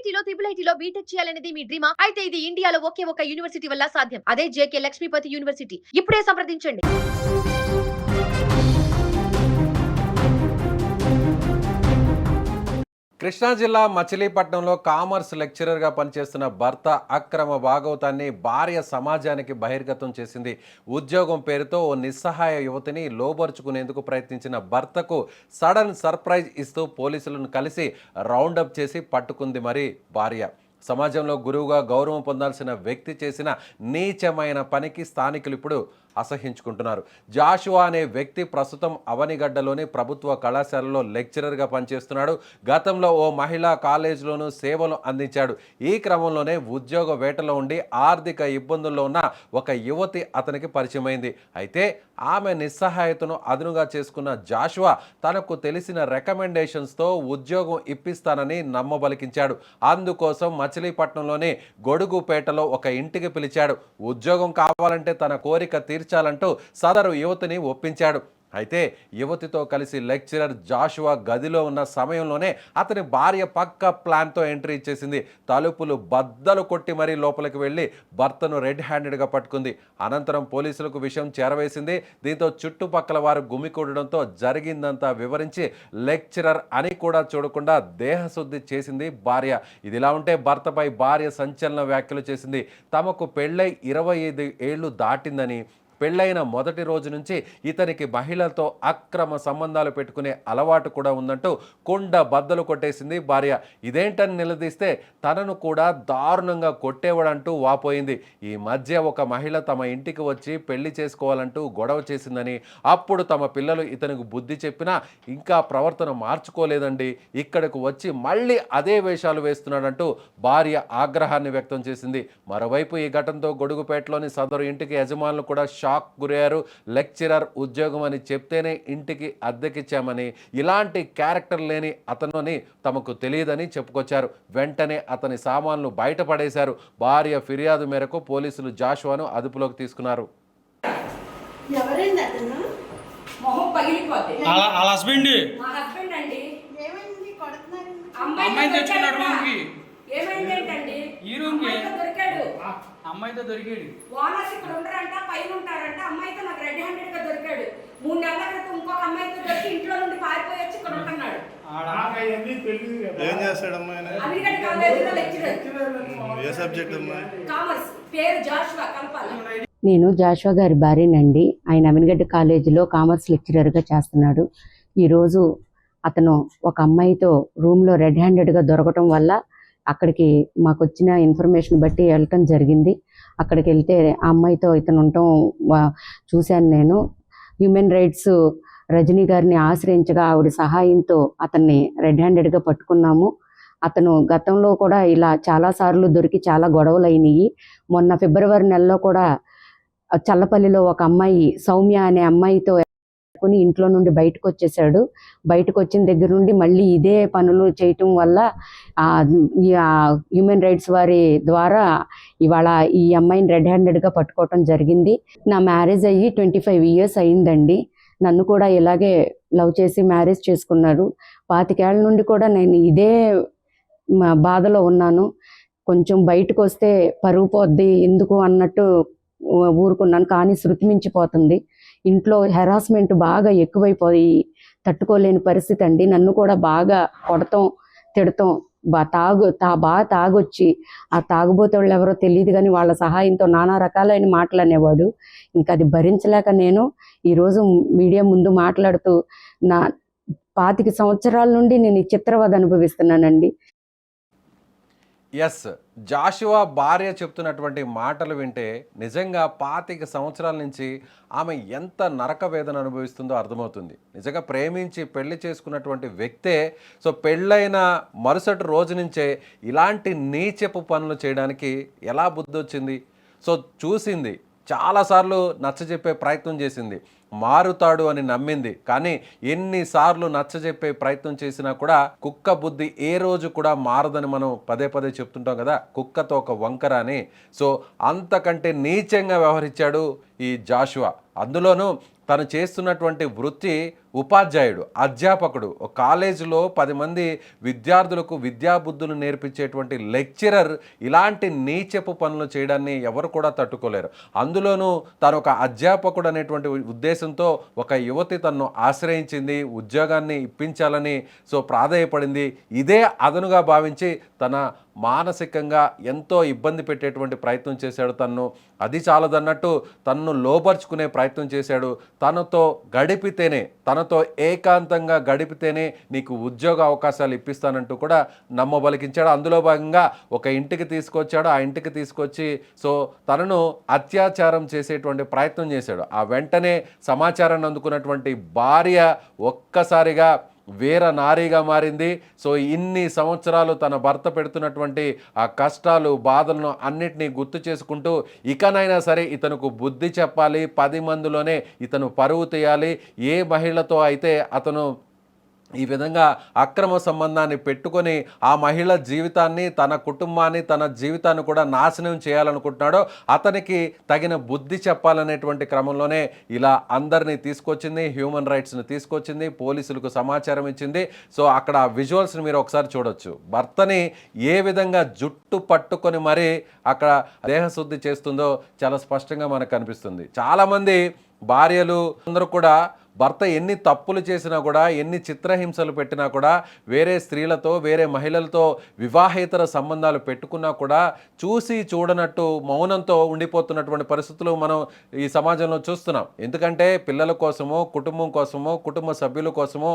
ఐఐటీలో IIITలో BTech చేయాలనేది మీ డ్రీమా? అయితే ఇది ఇండియాలో ఒకే ఒక యూనివర్సిటీ వల్ల సాధ్యం. అదే జేకే లక్ష్మీపతి యూనివర్సిటీ. ఇప్పుడే సంప్రదించండి. కృష్ణా జిల్లా మచిలీపట్నంలో కామర్స్ లెక్చరర్గా పనిచేస్తున్న భర్త అక్రమ భాగవతాన్ని భార్య సమాజానికి బహిర్గతం చేసింది. ఉద్యోగం పేరుతో ఓ నిస్సహాయ యువతిని లోబరుచుకునేందుకు ప్రయత్నించిన భర్తకు సడన్ సర్ప్రైజ్ ఇస్తూ పోలీసులను కలిసి రౌండప్ చేసి పట్టుకుంది మరి భార్య. సమాజంలో గురువుగా గౌరవం పొందాల్సిన వ్యక్తి చేసిన నీచమైన పనికి స్థానికులు ఇప్పుడు అసహించుకుంటున్నారు. జాషువా అనే వ్యక్తి ప్రస్తుతం అవనిగడ్డలోని ప్రభుత్వ కళాశాలలో లెక్చరర్గా పనిచేస్తున్నాడు. గతంలో ఓ మహిళా కాలేజీలోనూ సేవలు అందించాడు. ఈ క్రమంలోనే ఉద్యోగ వేటలో ఉండి ఆర్థిక ఇబ్బందుల్లో ఉన్న ఒక యువతి అతనికి పరిచయమైంది. అయితే ఆమె నిస్సహాయతను అదునుగా చేసుకున్న జాషువా తనకు తెలిసిన రికమెండేషన్స్తో ఉద్యోగం ఇప్పిస్తానని నమ్మబలికించాడు. అందుకోసం మచిలీపట్నంలోని గొడుగుపేటలో ఒక ఇంటికి పిలిచాడు. ఉద్యోగం కావాలంటే తన కోరిక తీర్చాలంటూ సదరు యువతిని ఒప్పించాడు. అయితే యువతితో కలిసి లెక్చరర్ జాషువా గదిలో ఉన్న సమయంలోనే అతని భార్య పక్క ప్లాన్తో ఎంట్రీ ఇచ్చేసింది. తలుపులు బద్దలు కొట్టి మరీ లోపలికి వెళ్ళి భర్తను రెడ్ హ్యాండెడ్గా పట్టుకుంది. అనంతరం పోలీసులకు విషయం చేరవేసింది. దీంతో చుట్టుపక్కల వారు గుమికూడడంతో జరిగిందంతా వివరించి లెక్చరర్ అని కూడా చూడకుండా దేహశుద్ధి చేసింది భార్య. ఇదిలా ఉంటే భర్తపై భార్య సంచలన వ్యాఖ్యలు చేసింది. తమకు పెళ్ళై 25 ఏళ్లు దాటిందని, పెళ్ళైన మొదటి రోజు నుంచి ఇతనికి మహిళలతో అక్రమ సంబంధాలు పెట్టుకునే అలవాటు కూడా ఉందంటూ కుండ బద్దలు కొట్టేసింది భార్య. ఇదేంటని నిలదీస్తే తనను కూడా దారుణంగా కొట్టేవాడంటూ వాపోయింది. ఈ మధ్య ఒక మహిళ తమ ఇంటికి వచ్చి పెళ్లి చేసుకోవాలంటూ గొడవ చేసిందని, అప్పుడు తమ పిల్లలు ఇతనికి బుద్ధి చెప్పినా ఇంకా ప్రవర్తన మార్చుకోలేదండి, ఇక్కడకు వచ్చి మళ్ళీ అదే వేషాలు వేస్తున్నాడంటూ భార్య ఆగ్రహాన్ని వ్యక్తం చేసింది. మరోవైపు ఈ ఘటనతో గొడుగుపేటలోని సదరు ఇంటికి యజమానులు కూడా షాక్ గురయ్యారు. లెక్చరర్ ఉద్యోగం అని చెప్తేనే ఇంటికి అద్దెకిచ్చామని, ఇలాంటి క్యారెక్టర్ లేని అతనుని తమకు తెలియదని చెప్పుకొచ్చారు. వెంటనే అతని సామాన్లు బయటపడేశారు. భార్య ఫిర్యాదు మేరకు పోలీసులు జాషువాను అదుపులోకి తీసుకున్నారు. అమ్మాయితో దొరికాడు. ఓనర్స్ ఇక్కడ ఉండరంట, పైన ఉంటారంట. అమ్మాయితో నాకు రెడ్ హ్యాండెడ్ గా దొరికాడు. 3 నెలల క్రితం ఇంకొక అమ్మాయితో దొరికి ఇంట్లో నుండి పారిపోయి వచ్చి ఇక్కడ ఉంటున్నాడు. ఏం చేస్తాడు అమ్మాయి? అవినిగడ్డ కాలేజీలో లెక్చరర్. ఏ సబ్జెక్ట్ అమ్మాయి? కామర్స్. పేరు జాషువా కలపాలి. నేను జాషువా గారి భార్యనండి. ఆయన అవినిగడ్డ కాలేజీలో కామర్స్ లెక్చరర్గా చేస్తున్నాడు. ఈరోజు అతను ఒక అమ్మాయితో రూమ్లో రెడ్ హ్యాండెడ్గా దొరకటం వల్ల అక్కడికి మాకు వచ్చిన ఇన్ఫర్మేషన్ బట్టి వెళ్ళటం జరిగింది. అక్కడికి వెళ్తే ఆ అమ్మాయితో ఇతను ఉండటం చూశాను నేను. హ్యూమన్ రైట్స్ రజనీ గారిని ఆశ్రయించగా ఆవిడ సహాయంతో అతన్ని రెడ్ హ్యాండెడ్గా పట్టుకున్నాము. అతను గతంలో కూడా ఇలా చాలాసార్లు దొరికి చాలా గొడవలు అయినాయి. మొన్న ఫిబ్రవరి నెలలో కూడా చల్లపల్లిలో ఒక అమ్మాయి సౌమ్య అనే అమ్మాయితో ఇంట్లో నుండి బయటకు వచ్చేసాడు. బయటకు వచ్చిన దగ్గర నుండి మళ్ళీ ఇదే పనులు చేయటం వల్ల హ్యూమన్ రైట్స్ వారి ద్వారా ఇవాళ ఈ అమ్మాయిని రెడ్ హ్యాండెడ్గా పట్టుకోవటం జరిగింది. నా మ్యారేజ్ అయ్యి 25 years అయిందండి. నన్ను కూడా ఇలాగే లవ్ చేసి మ్యారేజ్ చేసుకున్నారు. 25 ఏళ్ల నుండి కూడా నేను ఇదే బాధలో ఉన్నాను. కొంచెం బయటకు వస్తే పరుగు పోద్ది ఎందుకు అన్నట్టు ఊరుకున్నాను. కానీ శృతి మించిపోతుంది. ఇంట్లో హెరాస్మెంట్ బాగా ఎక్కువైపోయి తట్టుకోలేని పరిస్థితి అండి. నన్ను కూడా బాగా కొడతాం, తిడతాం. బాగా తాగొచ్చి ఆ తాగుబోతోళ్ళు ఎవరో తెలియదు కానీ వాళ్ళ సహాయంతో నానా రకాలైన మాటలు అనేవాడు. ఇంకా అది భరించలేక నేను ఈరోజు మీడియా ముందు మాట్లాడుతూ నా 25 సంవత్సరాల నుండి నేను ఈ చిత్రవద అనుభవిస్తున్నానండి. ఎస్, జాషువా భార్య చెప్తున్నటువంటి మాటలు వింటే నిజంగా 25 సంవత్సరాల నుంచి ఆమె ఎంత నరక వేదన అనుభవిస్తుందో అర్థమవుతుంది. నిజంగా ప్రేమించి పెళ్లి చేసుకున్నటువంటి వ్యక్తే పెళ్ళైన మరుసటి రోజు నుంచే ఇలాంటి నీచపు పనులు చేయడానికి ఎలా బుద్ధి వచ్చింది? చూసింది, చాలాసార్లు నచ్చజెప్పే ప్రయత్నం చేసింది, మారుతాడు అని నమ్మింది. కానీ ఎన్నిసార్లు నచ్చజెప్పే ప్రయత్నం చేసినా కూడా కుక్క బుద్ధి ఏ రోజు కూడా మారదని మనం పదే పదే చెప్తుంటాం కదా, కుక్కతో ఒక వంకర అని. అంతకంటే నీచంగా వ్యవహరించాడు ఈ జాషువా. అందులోనూ తను చేస్తున్నటువంటి వృత్తి ఉపాధ్యాయుడు, అధ్యాపకుడు, ఒక కాలేజీలో 10 మంది విద్యార్థులకు విద్యాబుద్ధులు నేర్పించేటువంటి లెక్చరర్ ఇలాంటి నీచపు పనులు చేయడాన్ని ఎవరు కూడా తట్టుకోలేరు. అందులోనూ తను ఒక అధ్యాపకుడు అనేటువంటి ఉద్దేశంతో ఒక యువతి తనను ఆశ్రయించింది, ఉద్యోగాన్ని ఇప్పించాలని ప్రాధేయపడింది. ఇదే అదనుగా భావించి తన మానసికంగా ఎంతో ఇబ్బంది పెట్టేటువంటి ప్రయత్నం చేశాడు తన్ను. అది చాలదన్నట్టు తన్ను లోపరుచుకునే ప్రయత్నం చేశాడు. తనతో ఏకాంతంగా గడిపితేనే నీకు ఉద్యోగ అవకాశాలు ఇప్పిస్తానంటూ కూడా నమ్మబలికించాడు. అందులో భాగంగా ఒక ఇంటికి తీసుకొచ్చాడు. ఆ ఇంటికి తీసుకొచ్చి తనను అత్యాచారం చేసేటువంటి ప్రయత్నం చేశాడు. ఆ వెంటనే సమాచారాన్ని అందుకున్నటువంటి భార్య ఒక్కసారిగా వీర నారీగా మారింది. ఇన్ని సంవత్సరాలు తన భర్త పెడుతున్నటువంటి ఆ కష్టాలు, బాధలను అన్నిటినీ గుర్తు చేసుకుంటూ ఇకనైనా సరే ఇతనుకు బుద్ధి చెప్పాలి, 10 మందిలోనే ఇతను పరువు తీయాలి. ఏ మహిళతో అయితే అతను ఈ విధంగా అక్రమ సంబంధాన్ని పెట్టుకొని ఆ మహిళ జీవితాన్ని, తన కుటుంబాన్ని, తన జీవితాన్ని కూడా నాశనం చేయాలనుకుంటున్నాడో అతనికి తగిన బుద్ధి చెప్పాలనేటువంటి క్రమంలోనే ఇలా అందరినీ తీసుకొచ్చింది, హ్యూమన్ రైట్స్ని తీసుకొచ్చింది, పోలీసులకు సమాచారం ఇచ్చింది. అక్కడ ఆ విజువల్స్ని మీరు ఒకసారి చూడొచ్చు. భర్తని ఏ విధంగా జుట్టు పట్టుకొని మరీ అక్కడ దేహశుద్ధి చేస్తుందో చాలా స్పష్టంగా మనకు కనిపిస్తుంది. చాలామంది భార్యలు అందరూ కూడా భర్త ఎన్ని తప్పులు చేసినా కూడా, ఎన్ని చిత్రహింసలు పెట్టినా కూడా, వేరే స్త్రీలతో, వేరే మహిళలతో వివాహేతర సంబంధాలు పెట్టుకున్నా కూడా చూసి చూడనట్టు మౌనంతో ఉండిపోతున్నటువంటి పరిస్థితులు మనం ఈ సమాజంలో చూస్తున్నాం. ఎందుకంటే పిల్లల కోసమో, కుటుంబం కోసమో, కుటుంబ సభ్యుల కోసమో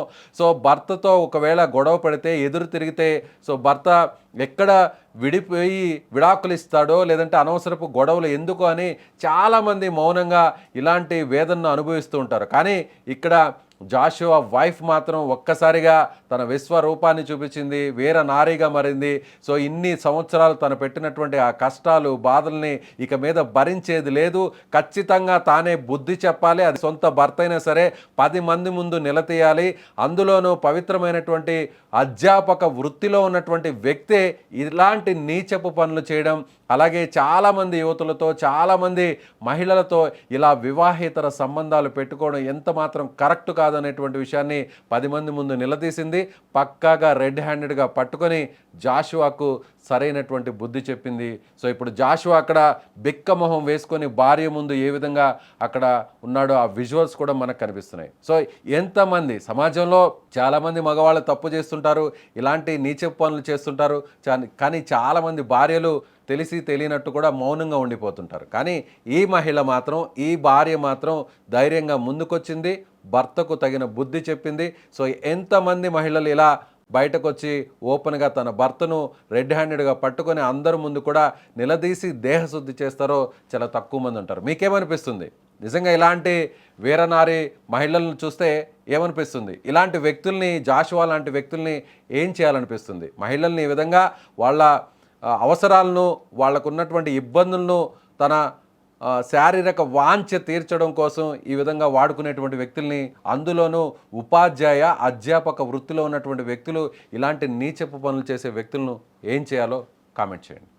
భర్తతో ఒకవేళ గొడవ పడితే, ఎదురు తిరిగితే భర్త ఎక్కడ విడిపోయి విడాకులు ఇస్తాడో, లేదంటే అనవసరపు గొడవలు ఎందుకు అని చాలామంది మౌనంగా ఇలాంటి వేదనను అనుభవిస్తూ ఉంటారు. కానీ ఇక్కడ జాషువా వైఫ్ మాత్రం ఒక్కసారిగా తన విశ్వరూపాన్ని చూపించింది, వీర నారీగా మారింది. ఇన్ని సంవత్సరాలు తను పెట్టినటువంటి ఆ కష్టాలు, బాధల్ని ఇక మీద భరించేది లేదు. ఖచ్చితంగా తానే బుద్ధి చెప్పాలి. అది సొంత భర్త అయినా సరే 10 మంది ముందు నిలదీయాలి. అందులోనూ పవిత్రమైనటువంటి అధ్యాపక వృత్తిలో ఉన్నటువంటి వ్యక్తే ఇలాంటి నీచపు పనులు చేయడం, అలాగే చాలామంది యువతులతో, చాలామంది మహిళలతో ఇలా వివాహేతర సంబంధాలు పెట్టుకోవడం ఎంత మాత్రం కరెక్ట్ కాదనేటువంటి విషయాన్ని 10 మంది ముందు నిలదీసింది. పక్కాగా రెడ్ హ్యాండెడ్గా పట్టుకొని జాషువాకు సరైనటువంటి బుద్ధి చెప్పింది. ఇప్పుడు జాషువా అక్కడ బిక్కమొహం వేసుకొని భార్య ముందు ఏ విధంగా అక్కడ ఉన్నాడో ఆ విజువల్స్ కూడా మనకు కనిపిస్తున్నాయి. ఎంతమంది సమాజంలో చాలామంది మగవాళ్ళు తప్పు చేస్తుంటారు, ఇలాంటి నీచపు పనులు చేస్తుంటారు. కానీ చాలామంది భార్యలు తెలిసి తెలియనట్టు కూడా మౌనంగా ఉండిపోతుంటారు. కానీ ఈ మహిళ మాత్రం, ఈ భార్య మాత్రం ధైర్యంగా ముందుకొచ్చింది, భర్తకు తగిన బుద్ధి చెప్పింది. ఎంతమంది మహిళలు ఇలా బయటకు వచ్చి ఓపెన్గా తన భర్తను రెడ్ హ్యాండెడ్గా పట్టుకొని అందరి ముందు కూడా నిలదీసి దేహశుద్ధి చేస్తారో చాలా తక్కువ మంది ఉంటారు. మీకేమనిపిస్తుంది? నిజంగా ఇలాంటి వీరనారి మహిళలను చూస్తే ఏమనిపిస్తుంది? ఇలాంటి వ్యక్తుల్ని, జాషువా లాంటి వ్యక్తుల్ని ఏం చేయాలనిపిస్తుంది? మహిళల్ని ఈ విధంగా వాళ్ళ అవసరాలను, వాళ్ళకున్నటువంటి ఇబ్బందులను తన శారీరక వాంఛ తీర్చడం కోసం ఈ విధంగా వాడుకునేటువంటి వ్యక్తుల్ని, అందులోనూ ఉపాధ్యాయ, అధ్యాపక వృత్తిలో ఉన్నటువంటి వ్యక్తులు ఇలాంటి నీచపు పనులు చేసే వ్యక్తులను ఏం చేయాలో కామెంట్ చేయండి.